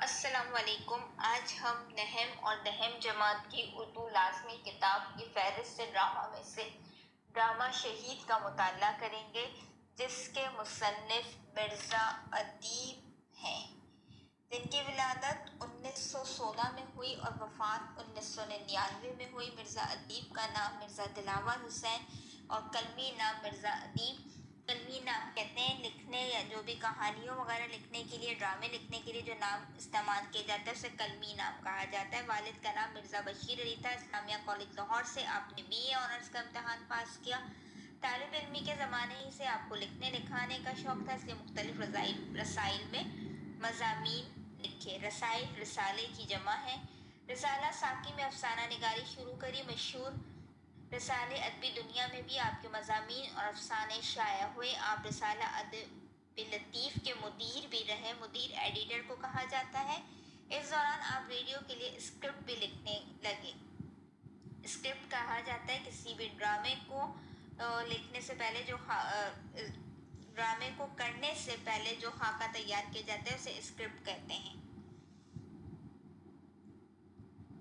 السلام علیکم۔ آج ہم نہم اور دہم جماعت کی اردو لازمی کتاب کی فہرست سے ڈرامہ میں سے ڈرامہ شہید کا مطالعہ کریں گے، جس کے مصنف مرزا ادیب ہیں، جن کی ولادت 1916 میں ہوئی اور وفات 1999 میں ہوئی۔ مرزا ادیب کا نام مرزا دلاور حسین اور قلمی نام مرزا ادیب۔ قلمی نام کہتے ہیں لکھنے یا جو بھی کہانیوں وغیرہ لکھنے کے لیے، ڈرامے لکھنے کے لیے جو نام استعمال کیا جاتا ہے اسے قلمی نام کہا جاتا ہے۔ والد کا نام مرزا بشیر علی تھا۔ اسلامیہ کالج لاہور سے آپ نے BA آنرز کا امتحان پاس کیا۔ طالب علمی کے زمانے ہی سے آپ کو لکھنے لکھانے کا شوق تھا، اس لیے مختلف رسائل میں مضامین لکھے۔ رسائل رسالے کی جمع ہے۔ رسالہ ساکی میں افسانہ نگاری شروع کری۔ مشہور رسالے ادبی دنیا میں بھی آپ کے مضامین اور افسانے شائع ہوئے۔ آپ رسالہ ادب لطیف کے مدیر بھی رہے۔ مدیر ایڈیٹر کو کہا جاتا ہے۔ اس دوران آپ ریڈیو کے لیے اسکرپٹ بھی لکھنے لگے۔ اسکرپٹ کہا جاتا ہے کسی بھی ڈرامے کو لکھنے سے پہلے ڈرامے کو کرنے سے پہلے جو خاکہ تیار کیا جاتا ہے اسے اسکرپٹ کہتے ہیں۔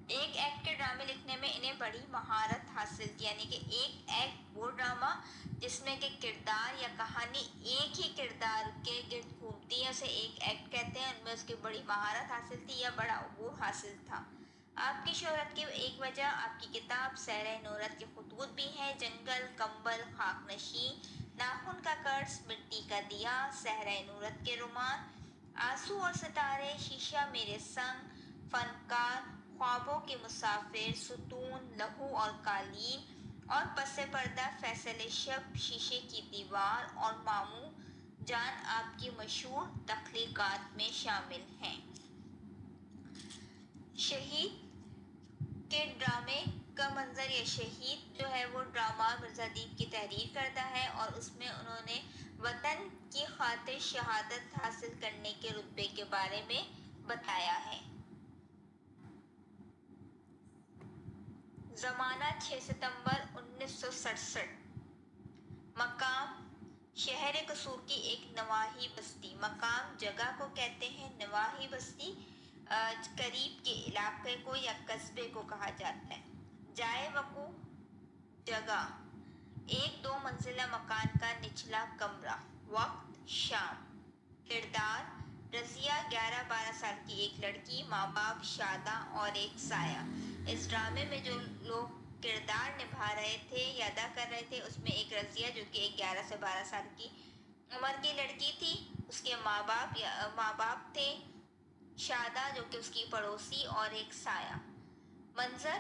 ایک ایکٹ کے ڈرامے لکھنے میں انہیں بڑی مہارت حاصل تھی، یعنی کہ ایک ایکٹ وہ ڈرامہ جس میں کہ کردار یا کہانی ایک ہی کردار کے گرد گھومتی ہے اسے ایک ایکٹ کہتے ہیں۔ ان میں اس کی بڑی مہارت حاصل تھی یا بڑا عبور حاصل تھا۔ آپ کی شہرت کی ایک وجہ آپ کی کتاب صحرائے نورت کے خطوط بھی ہیں۔ جنگل، کمبل، خاک نشین، ناخن کا قرض، مٹی کا دیا، صحرائے نورت کے رومان، آنسو اور ستارے، شیشہ میرے سنگ، فنکار، خوابوں کے مسافر، ستون، لہو اور قالین اور پس پردہ، فیصلے شب، شیشے کی دیوار اور ماموں جان آپ کی مشہور تخلیقات میں شامل ہیں۔ شہید کے ڈرامے کا منظر یا شہید جو ہے وہ ڈرامہ مرزا ادیب کی تحریر کردہ ہے اور اس میں انہوں نے وطن کی خاطر شہادت حاصل کرنے کے رتبے کے بارے میں بتایا ہے۔ زمانہ 6 ستمبر 1967۔ مقام شہر قصور کی ایک نواحی بستی۔ مقام جگہ کو کہتے ہیں، نواحی بستی قریب کے علاقے کو یا قصبے کو کہا جاتا ہے۔ جائے وقوع جگہ ایک 2 منزلہ مکان کا نچلا کمرہ۔ وقت شام۔ کردار رضیہ 11-12 سال کی ایک لڑکی، ماں باپ شاداں اور ایک سایہ۔ اس ڈرامے میں جو لوگ کردار نبھا رہے تھے یا ادا کر رہے تھے اس میں ایک رضیہ جو کہ ایک 11 سے 12 سال کی عمر کی لڑکی تھی، اس کے ماں باپ تھے، شاداں جو کہ اس کی پڑوسی اور ایک سایہ۔ منظر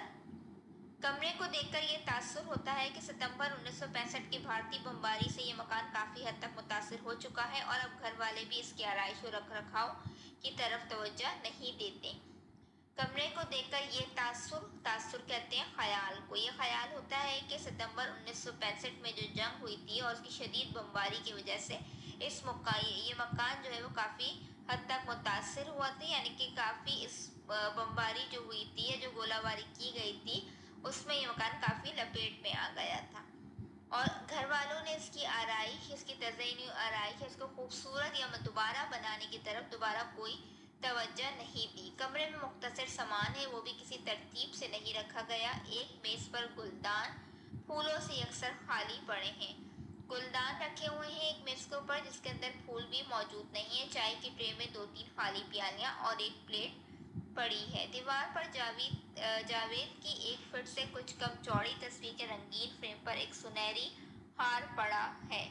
کمرے کو دیکھ کر یہ تاثر ہوتا ہے کہ ستمبر 1965 کی بھارتی بمباری سے یہ مکان کافی حد تک متاثر ہو چکا ہے اور اب گھر والے بھی اس کی آرائش و رکھ رکھاؤ کی طرف توجہ نہیں دیتے۔ کمرے کو دیکھ کر یہ تاثر کہتے ہیں خیال کو۔ یہ خیال ہوتا ہے کہ ستمبر 1965 میں جو جنگ ہوئی تھی اور اس کی شدید بمباری کی وجہ سے یہ مکان جو ہے وہ کافی حد تک متاثر ہوا تھا، یعنی کہ کافی اس بمباری جو ہوئی تھی یا جو گولہ باری کی گئی تھی اس میں یہ مکان کافی لپیٹ میں آ گیا تھا اور گھر والوں نے اس کی آرائش، اس کی تزئینی آرائش، اس کو خوبصورت یا دوبارہ بنانے کی طرف دوبارہ کوئی توجہ نہیں دی۔ کمرے میں مختصر سامان ہے، وہ بھی کسی ترتیب سے نہیں رکھا گیا۔ ایک میز پر گلدان پھولوں سے یکسر خالی پڑے ہیں۔ گلدان رکھے ہوئے ہیں ایک میز کے اوپر جس کے اندر پھول بھی موجود نہیں ہیں۔ چائے کی ٹرے میں 2-3 خالی پیالیاں اور ایک پلیٹ پڑی ہے۔ دیوار پر جاوید کی 1 فٹ سے کچھ کم چوڑی تصویر کے رنگین فریم پر ایک سنہری ہار پڑا ہے۔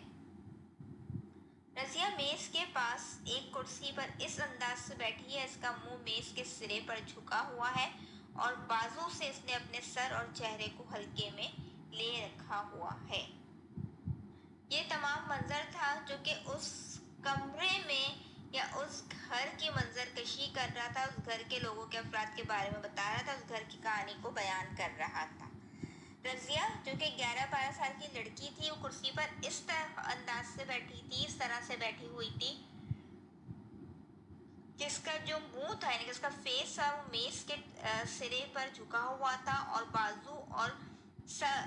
رضیہ میز کے پاس ایک کرسی پر اس انداز سے بیٹھی ہے، اس کا منہ میز کے سرے پر جھکا ہوا ہے اور بازو سے اس نے اپنے سر اور چہرے کو حلقے میں لے رکھا ہوا ہے۔ یہ تمام منظر تھا جو کہ اس کمرے میں یا اس گھر کی منظر کشی کر رہا تھا، اس گھر کے لوگوں کے افراد کے بارے میں بتا رہا تھا، اس گھر کی کہانی کو بیان کر رہا تھا۔ رضیہ جو کہ 11-12 سال کی لڑکی تھی وہ کرسی پر اس انداز سے بیٹھی تھی، اس طرح سے بیٹھی ہوئی تھی کہ اس کا جو منہ تھا یعنی کہ اس کا فیس تھا وہ میز کے سرے پر جھکا ہوا تھا اور بازو اور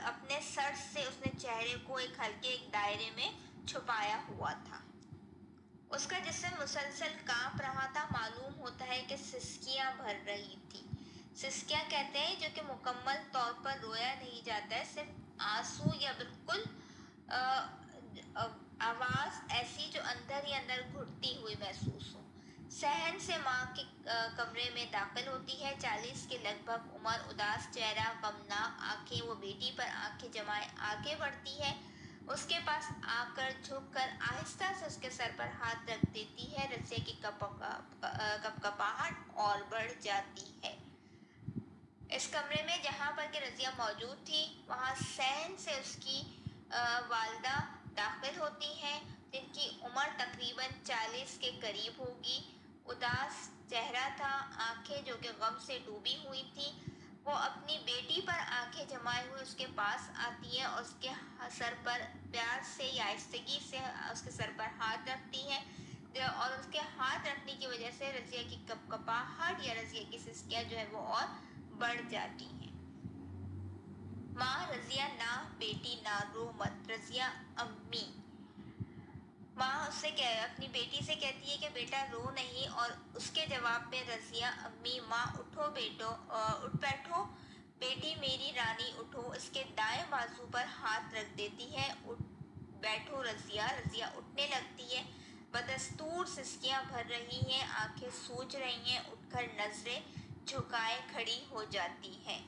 اپنے سر سے اس نے چہرے کو ایک ہلکے ایک دائرے میں چھپایا ہوا تھا۔ اس کا جسم مسلسل کانپ رہا تھا۔ معلوم ہوتا ہے کہ सिसकियां भर रही थी। सिसकियां कहते हैं जो कि मुकम्मल तौर पर रोया नहीं जाता है, सिर्फ आंसू या बिल्कुल आवाज ऐसी जो अंदर ही अंदर घुटती हुई महसूस हो। सहन से माँ के कमरे में दाखिल होती है। 40 के लगभग उम्र, उदास चेहरा, गमनाक आंखें। वो बेटी पर आंखें जमाए आगे बढ़ती है, उसके पास आकर झुककर आहिस्ता से उसके सर पर हाथ रख देती है। रज़िया की कपकपाहट और बढ़ जाती है। इस कमरे में जहाँ पर कि रज़िया मौजूद थी, वहाँ सहन से उसकी वालदा दाखिल होती हैं, जिनकी उम्र तकरीबन 40 के करीब होगी। उदास चेहरा था, आंखें जो कि गम से डूबी हुई थी। वो अपनी बेटी पर आंखें जमाए हुए उसके पास आती है और उसके सर पर प्यार से या आहिस्तगी से उसके सर पर हाथ रखती है, और उसके हाथ रखने की वजह से रज़िया की कपकपाहट या रज़िया की सिसकियां जो है वो और बढ़ जाती हैं। माँ, रज़िया ना बेटी ना रो मत। रज़िया अम्मी। माँ उससे अपनी बेटी से कहती है कि बेटा रो नहीं, और उसके जवाब में रज़िया अम्मी, माँ उठो बेटो, उठ बैठो बेटी मेरी रानी, उठो। इसके दाएं बाजू पर हाथ रख देती है। उठ बैठो रज़िया। रज़िया उठने लगती है। बदस्तूर सिसकियां भर रही हैं, आंखें सूज रही हैं, उठकर नजरें झुकाए खड़ी हो जाती है।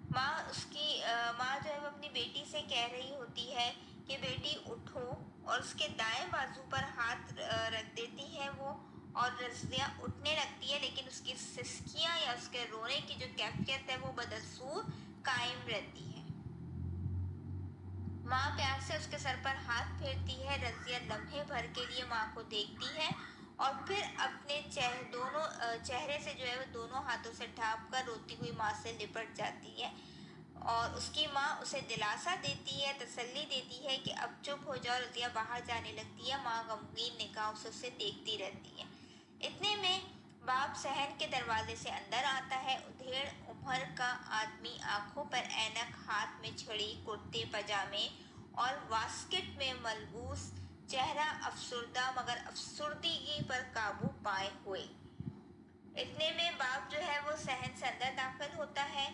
माँ जो है वो अपनी बेटी से कह रही होती है कि बेटी उठो, और उसके दाएं बाजू पर हाथ रख देती है वो, और रज़िया उठने लगती है, लेकिन उसकी सिसकियां या उसके रोने की जो कैफियत है वो बदस्तूर कायम रहती है। माँ प्यार से उसके सर पर हाथ फेरती है। रज़िया लम्हे भर के लिए माँ को देखती है और फिर अपने चेहरे से जो है वो दोनों हाथों से ढाँप कर रोती हुई माँ से लिपट जाती है, और उसकी माँ उसे दिलासा देती है, तसल्ली देती है कि अब चुप हो जाओ। रज़िया बाहर जाने लगती है। माँ गमगीन निगाहों से उसे देखती रहती है। इतने में बाप सहन के दरवाजे से अंदर आता है। उधेड़ उम्र का आदमी, आंखों पर ऐनक, हाथ में छड़ी, कुर्ते पजामे और वास्केट में मलबूस, चेहरा अफसुर्दा मगर अफसुर्दगी पर काबू पाए हुए। इतने में बाप जो है वो सहन से अंदर दाखिल होता है।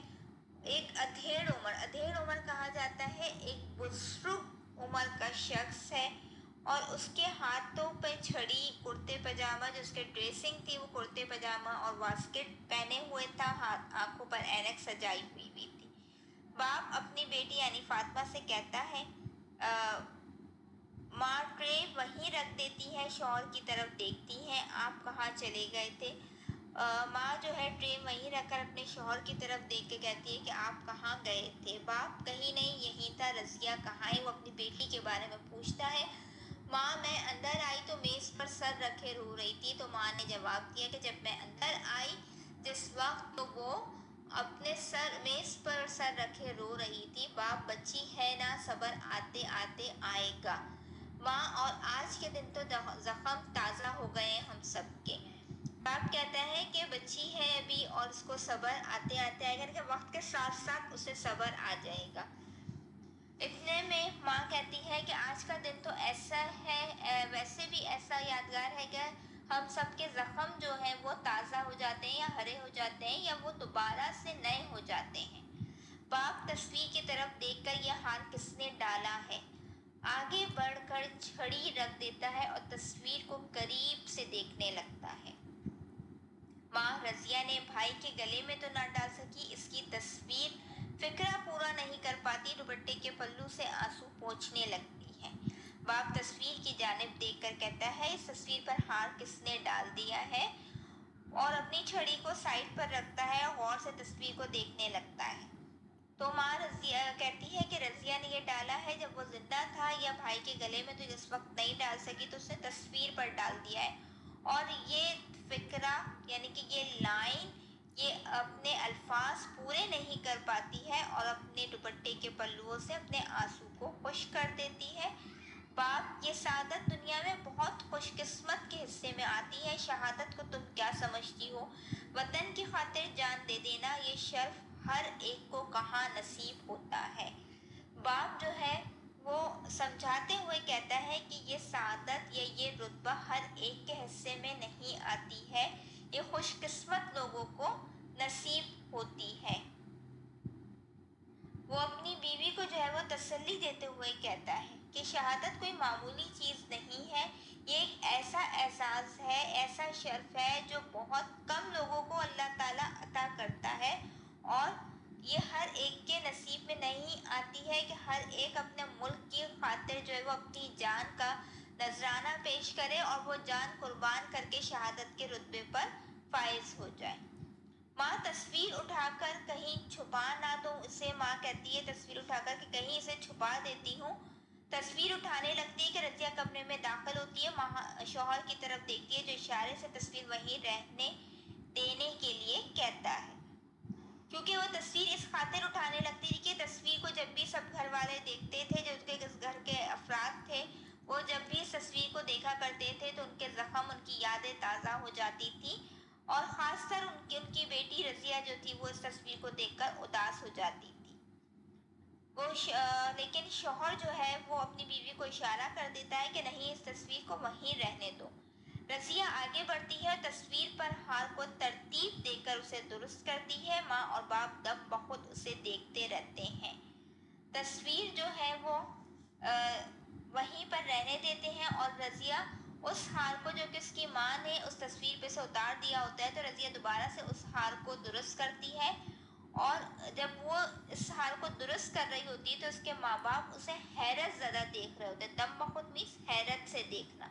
एक अधेड़ उम्र कहा जाता है, एक बुजुर्ग उम्र का शख्स है, और उसके हाथों पे छड़ी, कुर्ते पजामा, जो उसके ड्रेसिंग थी वो कुर्ते पजामा और वास्केट पहने हुए था, हाथ आंखों पर ऐनक सजाई हुई भी थी। बाप अपनी बेटी यानी फातिमा से कहता है, माँ ट्रे वहीं रख देती है, शौहर की तरफ देखती हैं, आप कहाँ चले गए थे। माँ जो है ट्रे वहीं रखकर अपने शौहर की तरफ देख के कहती है कि आप कहाँ गए थे। बाप कहीं नहीं, यहीं था। रज़िया कहाँ है? वो अपनी बेटी के बारे में पूछता है। माँ, मैं अंदर आई तो मेज़ पर सर रखे रो रही थी, तो माँ ने जवाब दिया कि जब मैं अंदर आई जिस वक्त, तो वो अपने मेज़ पर सर रखे रो रही थी। बाप, बच्ची है ना, सब्र आते आते आएगा। माँ, और आज के दिन तो जख्म ताज़ा हो गए हम सबके। बाप कहता है कि बच्ची है अभी, और उसको सब्र आते आते आएगा, कि वक्त के साथ साथ उसे सब्र आ जाएगा। इतने में माँ कहती है कि आज का दिन तो ऐसा है, वैसे भी ऐसा यादगार है कि हम सबके जख्म जो हैं वो ताज़ा हो जाते हैं या हरे हो जाते हैं, या वो दोबारा से नए हो जाते हैं। बाप तस्वीर की तरफ देखकर, यह हाल किसने डाला है, आगे बढ़कर छड़ी रख देता है और तस्वीर को करीब से देखने लगता है। माँ, रज़िया ने भाई के गले में तो ना डाल सकी इसकी तस्वीर, फिक्रा पूरा नहीं कर पाती, दुपट्टे के पल्लू से आंसू पोंछने लगती है। बाप तस्वीर की जानिब देखकर कहता है, इस तस्वीर पर हार किसने डाल दिया है, और अपनी छड़ी को साइड पर रखता है और गौर से तस्वीर को देखने लगता है। तो माँ रज़िया कहती है कि रज़िया ने ये डाला है जब वो जिंदा था, या भाई के गले में तो जिस वक्त नहीं डाल सकी तो उसने तस्वीर पर डाल दिया है, और ये फिक्रा यानी कि ये लाइन ये अपने अल्फाज पूरे नहीं कर पाती है, और अपने दुपट्टे के पल्लुओं से अपने आंसू को खुश कर देती है। बाप, ये सादत दुनिया में बहुत खुशकिस्मत के हिस्से में आती है। शहादत को तुम क्या समझती हो? वतन की खातिर जान दे देना, ये शर्फ हर एक को कहाँ नसीब होता है। बाप जो है वो समझाते हुए कहता है कि ये सादत या ये रुतबा हर एक के हिस्से में नहीं आती है, ये खुशकिस्मत लोगों तसल्ली देते हुए कहता है कि शहादत कोई मामूली चीज़ नहीं है, ये एक ऐसा एहसास है, ऐसा शर्फ है जो बहुत कम लोगों को अल्लाह ताला अता करता है, और ये हर एक के नसीब में नहीं आती है कि हर एक अपने मुल्क की खातिर जो है वो अपनी जान का नजराना पेश करे और वो जान कुर्बान करके शहादत के रुतबे पर फाइज हो जाए। माँ तस्वीर उठाकर कहीं छुपा ना दूं इसे, माँ कहती है तस्वीर उठाकर कि कहीं इसे छुपा देती हूँ। तस्वीर उठाने लगती है कि रज़िया कमरे में दाखिल होती है। माँ शौहर की तरफ देखती है जो इशारे से तस्वीर वहीं रहने देने के लिए कहता है, क्योंकि वो तस्वीर इस खातिर उठाने लगती थी कि तस्वीर को जब भी सब घर वाले देखते थे, जो उसके घर के अफराद थे, वो जब भी इस तस्वीर को देखा करते थे तो उनके ज़ख्म, उनकी यादें ताज़ा हो जाती थी, और ख़ासकर उनकी बेटी रज़िया जो थी वो इस तस्वीर को देखकर उदास हो जाती थी। लेकिन शौहर जो है वो अपनी बीवी को इशारा कर देता है कि नहीं, इस तस्वीर को वहीं रहने दो। रज़िया आगे बढ़ती है, तस्वीर पर हाथ को तरतीब देकर उसे दुरुस्त करती है। माँ और बाप दम बखुद उसे देखते रहते हैं। तस्वीर जो है वो वहीं पर रहने देते हैं, और रज़िया उस हार को जो कि उसकी माँ ने उस तस्वीर पे से उतार दिया होता है, तो रज़िया दोबारा से उस हार को दुरुस्त करती है, और जब वो इस हार को दुरुस्त कर रही होती है तो उसके माँ बाप उसे हैरत ज़दा देख रहे होते हैं। दम बखुद मीन्स हैरत से देखना।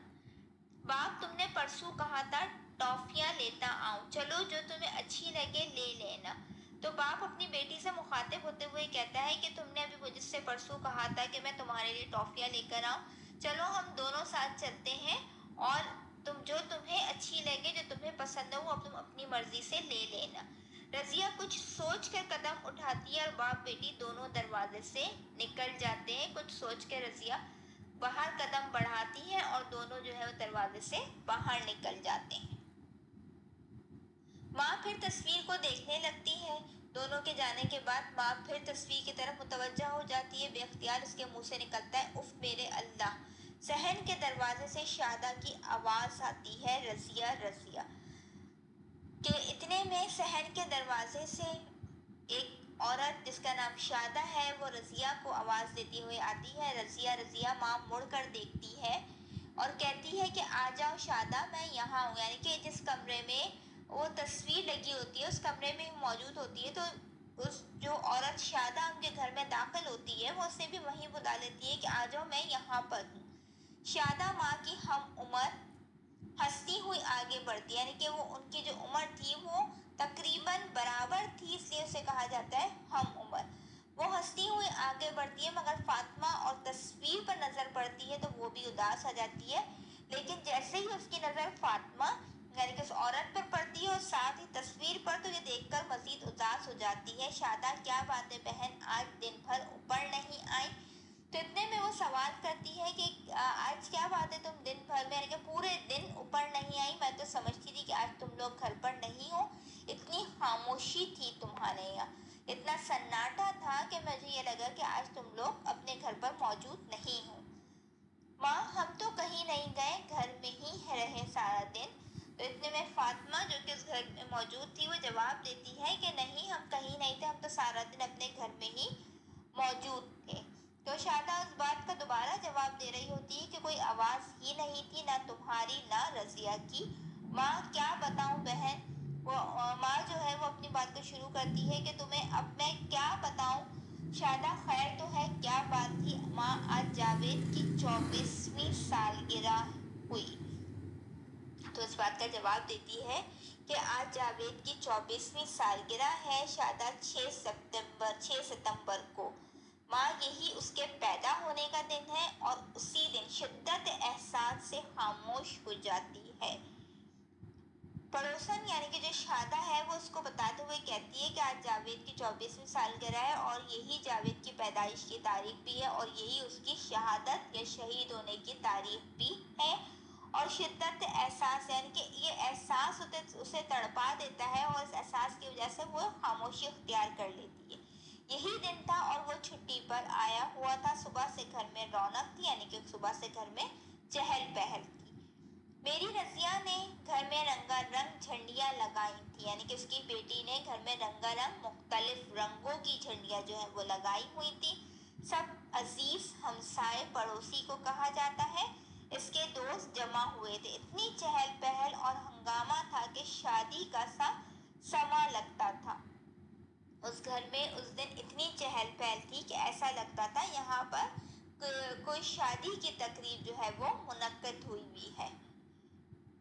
बाप, तुमने परसों कहा था टॉफियाँ लेता आऊँ, चलो जो तुम्हें अच्छी लगे ले लेना। तो बाप अपनी बेटी से मुखातिब होते हुए कहता है कि तुमने अभी मुझसे परसों कहा था कि मैं तुम्हारे लिए टॉफियाँ लेकर आऊँ, चलो हम दोनों साथ चलते हैं, और तुम्हें अच्छी लगे, जो तुम्हें पसंद हो वो तुम अपनी मर्जी से ले लेना। रज़िया कुछ सोच कर कदम उठाती है और बाप बेटी दोनों दरवाजे से निकल जाते हैं। कुछ सोच कर रज़िया बाहर कदम बढ़ाती है और दोनों जो है वो दरवाजे से बाहर निकल जाते हैं। माँ फिर तस्वीर को देखने लगती है। दोनों के जाने के बाद माँ फिर तस्वीर की तरफ मुतवज्जा हो जाती है। बेख्तियार उसके मुंह से निकलता है, उफ मेरे अल्लाह। सहन के दरवाजे से शादा की आवाज़ आती है, रज़िया रज़िया। कि इतने में सहन के दरवाजे से एक औरत जिसका नाम शादा है वो रज़िया को आवाज़ देती हुई आती है, रज़िया रज़िया। माँ मुड़ कर देखती है और कहती है कि आ जाओ शादा, मैं यहाँ हूँ। यानी कि जिस कमरे में वो तस्वीर लगी होती है उस कमरे में मौजूद होती है, तो उस जो औरत शादा उनके घर में दाखिल होती है वो उसे भी वहीं बुला लेती है कि आ जाओ, मैं यहाँ पर हूँ। शादा माँ की हम उम्र हंसती हुई आगे बढ़ती है, यानी कि वो उनकी जो उम्र थी वो तकरीबन बराबर थी, इसलिए उसे कहा जाता है हम उम्र। वो हंसती हुई आगे बढ़ती है, मगर फातिमा और तस्वीर पर नज़र पड़ती है तो वो भी उदास हो जाती है। लेकिन जैसे ही उसकी नज़र फातिमा यानी कि उस औरत पर पड़ती है और साथ ही तस्वीर पर, तो ये देखकर मज़ीद उदास हो जाती है। शादा, क्या बात है बहन, आज दिन भर ऊपर नहीं आई? तो इतने में वो सवाल करती है कि आज क्या बात है, तुम दिन भर में यानी कि पूरे दिन ऊपर नहीं आई? मैं तो समझती थी कि आज तुम लोग घर पर नहीं हो। इतनी खामोशी थी तुम्हारे यहाँ, इतना सन्नाटा था कि मुझे ये लगा कि आज तुम लोग अपने घर पर मौजूद नहीं हो। माँ, हम तो कहीं नहीं गए, घर में ही रहे सारा दिन। तो इतने में फातिमा जो कि उस घर में मौजूद थी वो जवाब देती है कि नहीं, हम कहीं नहीं थे, हम तो सारा दिन अपने घर में ही मौजूद थे। तो शादा उस बात का दोबारा जवाब दे रही होती है कि कोई आवाज़ ही नहीं थी, ना तुम्हारी ना रज़िया की। माँ, क्या बताऊँ बहन। वो माँ जो है वो अपनी बात को शुरू करती है कि तुम्हें अब मैं क्या बताऊँ। शादा, खैर तो है, क्या बात थी? माँ, आज जावेद की 24वीं सालगिरह हुई। तो इस बात का जवाब देती है कि आज जावेद की 24वीं सालगिरह है शादा, 6 सितंबर को। माँ, यही उसके पैदा होने का दिन है, और उसी दिन शिद्दत एहसास से खामोश हो जाती है। पड़ोसन यानी कि जो शादा है वो उसको बताते हुए कहती है कि आज जावेद की 24वीं सालगिरह है, और यही जावेद की पैदाइश की तारीख भी है, और यही उसकी शहादत या शहीद होने की तारीख भी है। और शिद्दत एहसास यानी कि ये एहसास उसे तड़पा देता है, और इस एहसास की वजह से वो खामोशी इख्तियार कर लेती है। यही दिन था और वो छुट्टी पर आया हुआ था। सुबह से घर में रौनक थी, यानी कि सुबह से घर में चहल पहल थी। मेरी रज़िया ने घर में रंगारंग झंडियाँ लगाई थी, यानी कि उसकी बेटी ने घर में रंगारंग मुख्तलिफ रंगों की झंडियाँ जो है वो लगाई हुई थी। सब अजीज हमसाए पड़ोसी को कहा जाता है। इसके दोस्त जमा हुए थे। इतनी चहल पहल और हंगामा था कि शादी का सा समा लगता था। उस घर में उस दिन इतनी चहल पहल थी कि ऐसा लगता था यहाँ पर कोई शादी की तकरीब जो है वो मुनक्कद हुई है।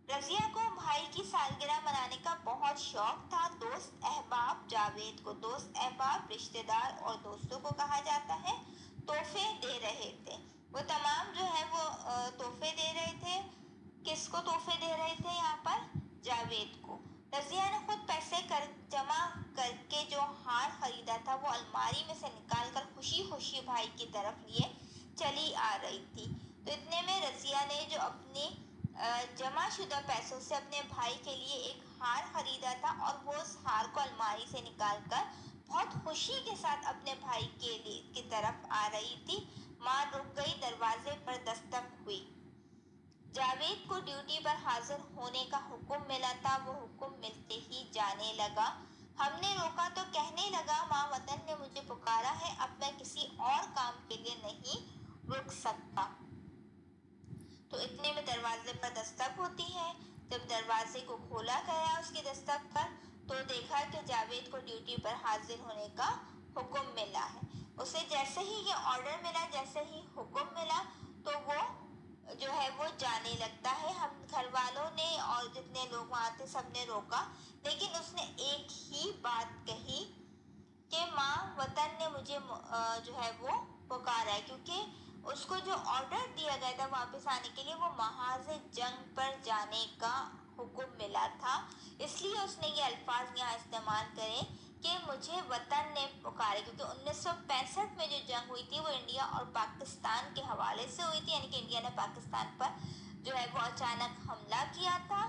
रज़िया को भाई की सालगिरह मनाने का बहुत शौक था। दोस्त अहबाब, जावेद को दोस्त अहबाब, रिश्तेदार और दोस्तों को कहा जाता है, तोहफे दे रहे थे। वो तमाम जो है वो तोहफे दे रहे थे। किसको तोहफे दे रहे थे यहाँ पर? जावेद को। रज़िया ने खुद पैसे जमा करके जो हार खरीदा था वो अलमारी में से निकाल कर खुशी खुशी भाई की तरफ लिए चली आ रही थी। तो इतने में रज़िया ने जो अपनी जमा शुदा पैसों से अपने भाई के लिए एक हार खरीदा था और वो उस हार को अलमारी से निकाल कर बहुत खुशी के साथ अपने भाई की तरफ आ रही थी। माँ रुक गई। दरवाजे पर दस्तक हुई। जावेद को ड्यूटी पर हाजिर होने का हुक्म मिला था। वो हुक्म मिलते ही जाने लगा। हमने रोका तो कहने लगा, माँ वतन ने मुझे पुकारा है, अब मैं किसी और काम के लिए नहीं रुक सकता। तो इतने में दरवाजे पर दस्तक होती है। जब दरवाजे को खोला गया उसकी दस्तक पर, तो देखा कि जावेद को ड्यूटी पर हाजिर होने का हुक्म मिला है। उसे जैसे ही ये ऑर्डर मिला, जैसे ही हुक्म मिला, तो वो जो है वो जाने लगता है। हम घर वालों ने और जितने लोग वहाँ थे सबने रोका, लेकिन उसने एक ही बात कही कि माँ वतन ने मुझे जो है वो पुकारा है, क्योंकि उसको जो ऑर्डर दिया गया था वापस आने के लिए, वो महाज जंग पर जाने का हुक्म मिला था। इसलिए उसने ये अल्फाज यहाँ इस्तेमाल करे कि मुझे वतन ने पुकारे, क्योंकि 1965 में जो जंग हुई थी वो इंडिया और पाकिस्तान के हवाले से हुई थी। यानी कि इंडिया ने पाकिस्तान पर जो है वो अचानक हमला किया था,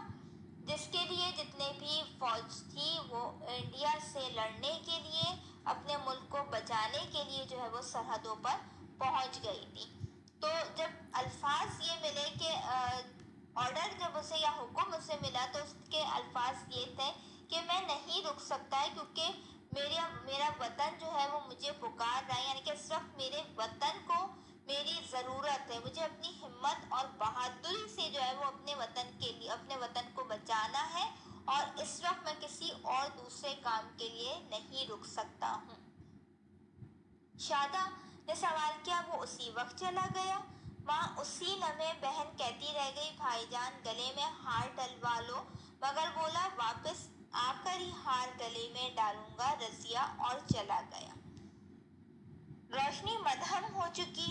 जिसके लिए जितने भी फौज थी वो इंडिया से लड़ने के लिए, अपने मुल्क को बचाने के लिए जो है वो सरहदों पर पहुंच गई थी। तो जब अल्फाज ये मिले कि ऑर्डर जब उसे या हुक्म उसे मिला, तो उसके अल्फाज ये थे कि मैं नहीं रुक सकता है, क्योंकि मेरा वतन जो है वो मुझे पुकार रहा है। यानी कि इस वक्त मेरे वतन को मेरी ज़रूरत है। मुझे अपनी हिम्मत और बहादुरी से जो है वो अपने वतन के लिए, अपने वतन को बचाना है, और इस वक्त मैं किसी और दूसरे काम के लिए नहीं रुक सकता हूँ। शादा ने सवाल किया। वो उसी वक्त चला गया? माँ उसी लम्हे बहन कहती रह गई, भाईजान गले में हार डलवा लो। मगर बोला, वापस आकर ही हार गले में डालूंगा। रज़िया और चला गया। रोशनी मध्यम हो चुकी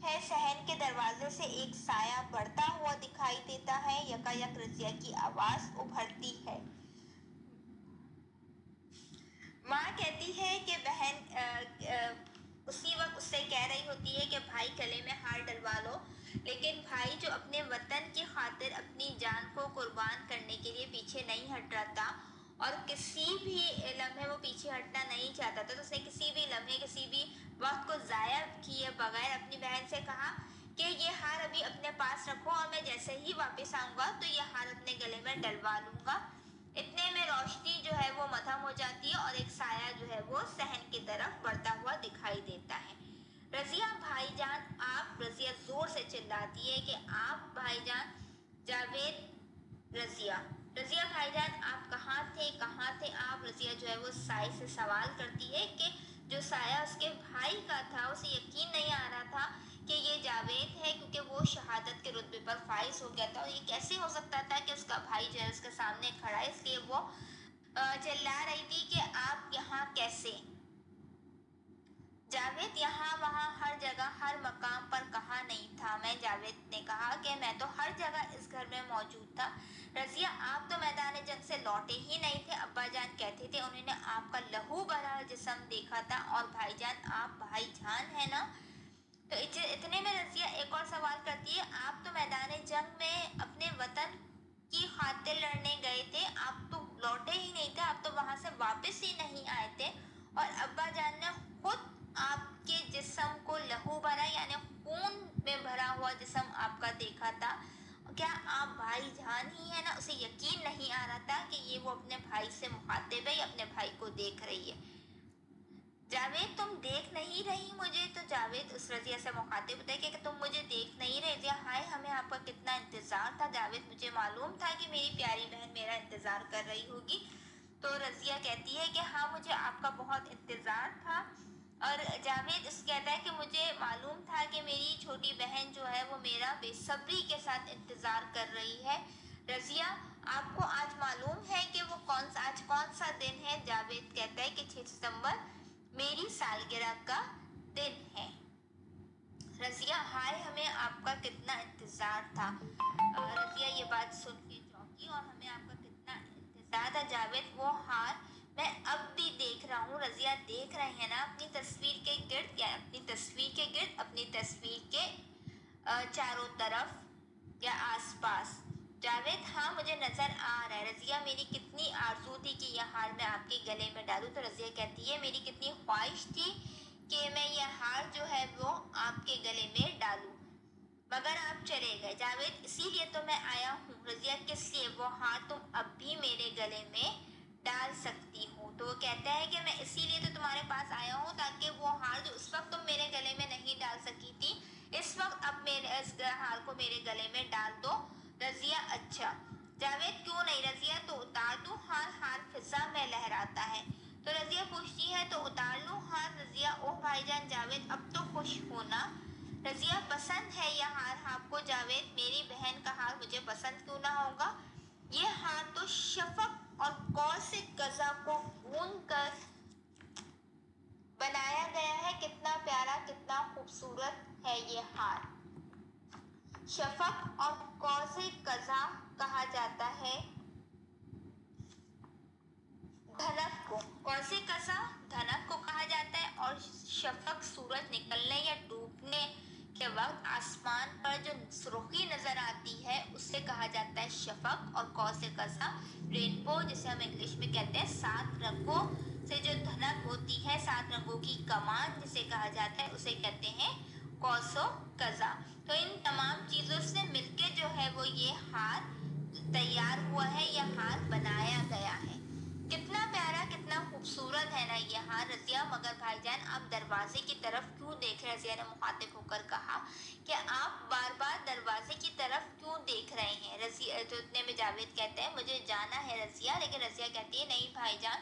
है। सहन के दरवाजे से एक साया बढ़ता हुआ दिखाई देता है। यकायक रज़िया की आवाज उभरती है। माँ कहती है कि बहन उसी वक्त उससे कह रही होती है कि भाई गले में हार डलवा लो, लेकिन भाई जो अपने वतन की खातिर अपनी जान को कुर्बान करने के लिए पीछे नहीं हट रहा था, और किसी भी लम्हे वो पीछे हटना नहीं चाहता था। तो उसने किसी भी लम्हे, किसी भी वक्त को ज़ाया किए बगैर अपनी बहन से कहा कि ये हार अभी अपने पास रखो, और मैं जैसे ही वापस आऊँगा तो ये हार अपने गले में डलवा लूँगा। इतने में रोशनी जो है वो मध्यम हो जाती है और एक साया जो है वो सहन की तरफ बढ़ता हुआ दिखाई देता है। रज़िया भाईजान आप। रज़िया जोर से चिल्लाती है कि आप भाईजान। जावेद रज़िया। रज़िया भाईजान आप कहाँ थे, कहाँ थे आप? रज़िया जो है वो साए से सवाल करती है कि जो साया उसके भाई का था, उसे यकीन नहीं आ रहा था कि ये जावेद है, क्योंकि वो शहादत के रुतबे पर फाइज हो गया था, और ये कैसे हो सकता था कि उसका भाई जो है उसके सामने खड़ा है। इसलिए वो चिल्ला रही थी कि आप यहाँ कैसे? जावेद यहाँ वहाँ हर जगह हर मकाम पर कहाँ नहीं था मैं? जावेद ने कहा कि मैं तो हर जगह इस घर में मौजूद था। रज़िया आप तो मैदान जंग से लौटे ही नहीं थे। अब्बा जान कहते थे उन्होंने आपका लहू भरा जिस्म देखा था, और भाईजान आप भाईजान है ना? तो इतने में रज़िया एक और सवाल करती है, आप तो मैदान जंग में अपने वतन की खातिर लड़ने गए थे, आप तो लौटे ही नहीं थे, आप तो वहां से वापस ही नहीं आए थे, और अब्बा जान ने खुद आपके जिस्म को लहू भरा, यानी खून में भरा हुआ जिस्म आपका देखा था। क्या आप भाईजान ही है ना? उसे यकीन नहीं आ रहा था कि ये वो अपने भाई से मुखातिब है, अपने भाई को देख रही है। जावेद तुम देख नहीं रही मुझे। तो जावेद उस रजिया से मुखातिब होता है कि तुम मुझे देख नहीं रही। रजिया हाय हमें आपका कितना इंतज़ार था जावेद, मुझे मालूम था कि मेरी प्यारी बहन मेरा इंतज़ार कर रही होगी। तो रजिया कहती है कि हाँ मुझे आपका बहुत इंतज़ार था। और जावेद उस कहता है कि मुझे मालूम था कि मेरी छोटी बहन जो है वो मेरा बेसब्री के साथ इंतज़ार कर रही है। रजिया आपको आज मालूम है कि वो आज कौन सा दिन है। जावेद कहता है कि 6 सितंबर मेरी सालगिरह का दिन है। रजिया हाय हमें आपका कितना इंतज़ार था। रजिया ये बात सुन के चौंकी और हमें आपका कितना इंतज़ार था जावेद, वो हार मैं अब भी देख रहा हूँ। रजिया देख रहे हैं ना अपनी तस्वीर के गिर्द, या अपनी तस्वीर के गिर्द, अपनी तस्वीर के चारों तरफ या आसपास। जावेद हाँ मुझे नज़र आ रहा है। रजिया मेरी कितनी आरज़ू थी कि यह हार मैं आपके गले में डालूं। तो रजिया कहती है मेरी कितनी ख्वाहिश थी कि मैं यह हार जो है वो आपके गले में डालूं, मगर आप चले गए। जावेद इसीलिए तो मैं आया हूँ। रजिया किस लिए? वो हार तुम अब भी मेरे गले में डाल सकती हो। तो वो कहता है कि मैं इसीलिए तो तुम्हारे पास आया हूँ ताकि वो हार जो उस वक्त तुम मेरे गले में नहीं डाल सकी थी, इस वक्त अब मेरे इस हार को मेरे गले में डाल दो। रजिया अच्छा। जावेद क्यों नहीं? रजिया तो उतार दूँ हार, हार फिजा में लहराता है। तो रजिया पूछती है तो उतार लूँ हार। रजिया ओह भाईजान जावेद अब तो खुश होना। रजिया पसंद है यह हार आपको? जावेद मेरी बहन का हार मुझे पसंद क्यों ना होगा। ये हार तो शफक और कौसे कज़ा को भून कर बनाया गया है। कितना प्यारा कितना खूबसूरत है ये हार। शफक और कौसे कज़ा कहा जाता है धनक को। कौसे कज़ा धनक को कहा जाता है, और शफक सूरज निकलने या डूबने के वक्त आसमान पर जो सुर्खी नजर आती है उसे कहा जाता है शफक। और कौसे कज़ा रेनबो, जिसे हम इंग्लिश में कहते हैं 7 रंगों से जो धनक होती है, 7 रंगों की कमान जिसे कहा जाता है, उसे कहते हैं कौसो कज़ा। तो इन तमाम चीज़ों से मिलके जो है वो ये हार तैयार हुआ है, यह हार बनाया गया है। कितना प्यारा कितना खूबसूरत है ना ये हार। रजिया मगर भाईजान आप दरवाजे की तरफ क्यों देख रहे हैं? रजिया ने मुखातिब होकर कहा कि आप बार बार दरवाजे की तरफ क्यों देख रहे हैं। रजिया तो इतने में जावेद कहते हैं मुझे जाना है रजिया। लेकिन रजिया कहती है नहीं भाईजान,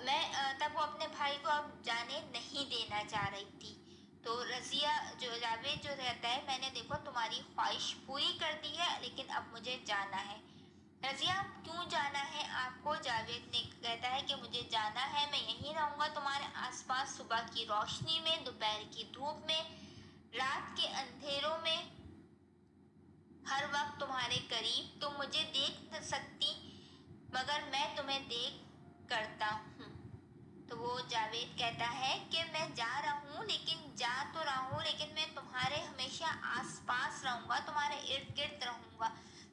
मैं तब वो अपने भाई को अब जाने नहीं देना चाह रही थी। तो रजिया जो जावेद जो रहता है मैंने देखो तुम्हारी ख्वाहिश पूरी कर दी है, लेकिन अब मुझे जाना है। रजिया क्यों जाना है आपको? जावेद ने कहता है कि मुझे जाना है, मैं यहीं रहूँगा तुम्हारे आसपास, सुबह की रोशनी में, दोपहर की धूप में, रात के अंधेरों में, हर वक्त तुम्हारे करीब। तुम मुझे देख सकती मगर मैं तुम्हें देख करता हूँ। तो वो जावेद कहता है कि मैं जा रहा हूँ, लेकिन जा तो रहा हूँ लेकिन मैं तुम्हारे हमेशा आसपास रहूँगा, तुम्हारे इर्द गिर्द रहूँगा।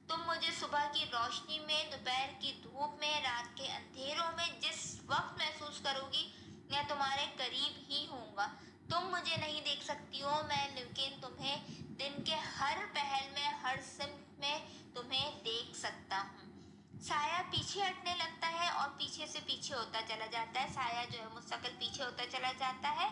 तुम मुझे सुबह की रोशनी में, दोपहर की धूप में, रात के अंधेरों में जिस वक्त महसूस करोगी मैं तुम्हारे करीब ही होऊंगा। तुम मुझे नहीं देख सकती हो मैं, लेकिन तुम्हें दिन के हर पहर में, हर सिमत में तुम्हें देख सकता हूँ। साया पीछे हटने लगता है और पीछे से पीछे होता चला जाता है। साया जो है मुस्तकिल पीछे होता चला जाता है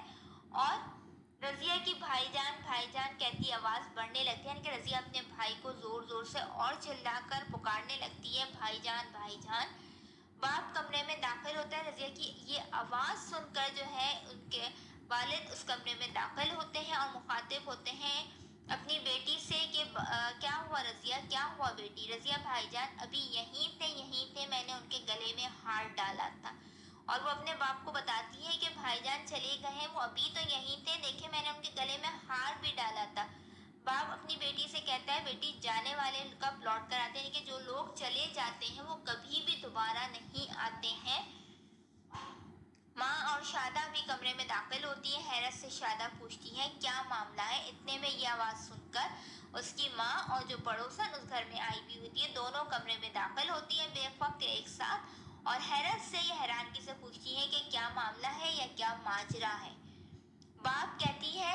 और रजिया की भाईजान भाईजान कहती आवाज़ बढ़ने लगती है, यानी कि रजिया अपने भाई को ज़ोर ज़ोर से और चिल्लाकर पुकारने लगती है भाईजान भाईजान। बाप कमरे में दाखिल होता है। रजिया की ये आवाज़ सुनकर जो है उनके वालिद उस कमरे में दाखिल होते हैं और मुखातिब होते हैं अपनी बेटी से कि क्या हुआ रजिया, क्या हुआ बेटी? रजिया भाईजान अभी यहीं थे, मैंने उनके गले में हार डाला था। और वो अपने बाप को बताती है कि भाईजान चले गए हैं, वो अभी तो यहीं थे, देखे मैंने उनके गले में हार भी डाला था। बाप अपनी बेटी से कहता है बेटी जाने वाले कब लौट कर आते हैं, कि जो लोग चले जाते हैं वो कभी भी दोबारा नहीं आते हैं। माँ और शादा भी कमरे में दाखिल होती है। हैरत से शादा पूछती है क्या मामला है। इतने में ये आवाज़ सुनकर उसकी माँ और जो पड़ोसन उस घर में आई हुई होती है दोनों कमरे में दाखिल होती है बेवक्त एक साथ, और हैरत से ये हैरानगी से पूछती है कि क्या मामला है या क्या माजरा है। बाप कहती है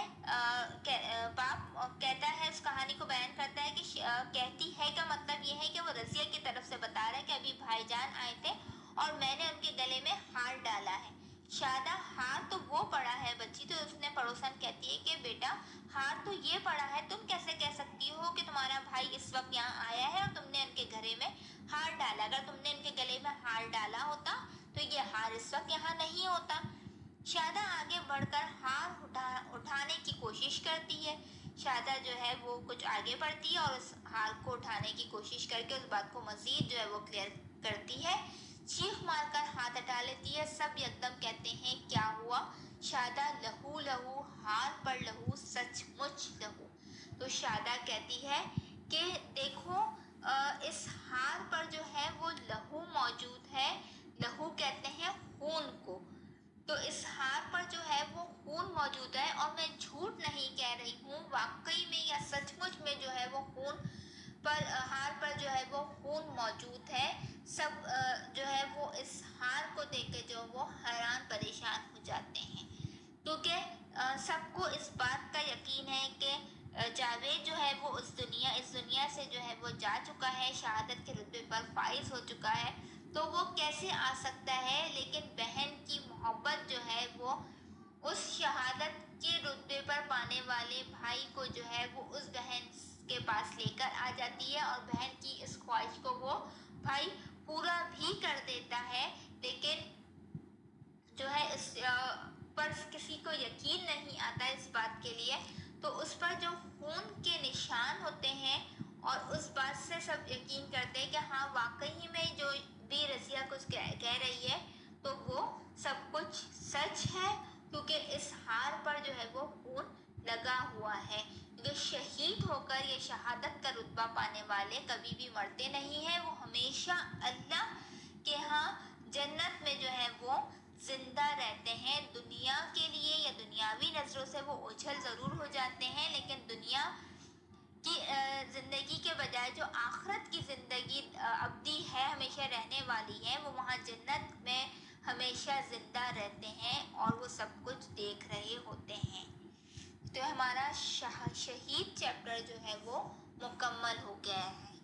बाप कहता है, उस कहानी को बयान करता है कि कहती है का मतलब ये है कि वो रजिया की तरफ से बता रहा है कि अभी भाईजान आए थे और मैंने उनके गले में हार डाला है। شادہ ہار تو وہ پڑا ہے بچی، تو اس نے پڑوسن کہتی ہے کہ بیٹا ہار تو یہ پڑا ہے، تم کیسے کہہ سکتی ہو کہ تمہارا بھائی اس وقت یہاں آیا ہے اور تم نے ان کے گھرے میں ہار ڈالا؟ اگر تم نے ان کے گلے میں ہار ڈالا ہوتا تو یہ ہار اس وقت یہاں نہیں ہوتا۔ شادہ آگے بڑھ کر ہار اٹھانے کی کوشش کرتی ہے۔ شادہ جو ہے وہ کچھ آگے بڑھتی ہے اور اس ہار کو اٹھانے کی کوشش کر کے اس بات کو مزید جو ہے وہ کلیئر کرتی ہے، چیخ مار کر ہاتھ ہٹا لیتی ہے۔ سب یکدم کہتے ہیں کیا ہوا؟ شادہ لہو لہو، ہار پر لہو، سچ مچ لہو۔ تو شادہ کہتی ہے کہ دیکھو اس ہار پر جو ہے وہ لہو موجود ہے، لہو کہتے ہیں خون کو، تو اس ہار پر جو ہے وہ خون موجود ہے اور میں جھوٹ نہیں کہہ رہی ہوں، واقعی میں یا سچ مچ میں جو ہے وہ خون پر، ہار پر جو ہے وہ خون موجود ہے۔ سب جو ہے وہ اس ہار کو دیکھ کے جو وہ حیران پریشان ہو جاتے ہیں، کیونکہ سب کو اس بات کا یقین ہے کہ جاوید جو ہے وہ اس دنیا سے جو ہے وہ جا چکا ہے، شہادت کے رتبے پر فائز ہو چکا ہے، تو وہ کیسے آ سکتا ہے؟ لیکن بہن کی محبت جو ہے وہ اس شہادت کے رتبے پر پانے والے بھائی کو جو ہے وہ اس بہن کے پاس لے کر آ جاتی ہے، اور بہن کی اس خواہش کو وہ بھائی پورا بھی کر دیتا ہے۔ لیکن جو ہے اس پر کسی کو یقین نہیں آتا اس بات کے لیے، تو اس پر جو خون کے نشان ہوتے ہیں اور اس بات سے سب یقین کرتے ہیں کہ ہاں واقعی میں جو بھی رضیہ کچھ کہہ رہی ہے تو وہ سب کچھ سچ ہے، کیونکہ اس ہار پر جو ہے وہ خون لگا ہوا ہے۔ کیونکہ شہید ہو کر یہ شہادت کا رتبہ پانے والے کبھی بھی مرتے نہیں ہیں، وہ ہمیشہ اللہ کے ہاں جنت میں جو ہے وہ زندہ رہتے ہیں۔ دنیا کے لیے یا دنیاوی نظروں سے وہ اوجھل ضرور ہو جاتے ہیں، لیکن دنیا کی زندگی کے بجائے جو آخرت کی زندگی ابدی ہے، ہمیشہ رہنے والی ہے، وہ وہاں جنت میں ہمیشہ زندہ رہتے ہیں اور وہ سب کچھ دیکھ رہے ہوتے ہیں۔ تو ہمارا شہید چیپٹر جو ہے وہ مکمل ہو گیا ہے۔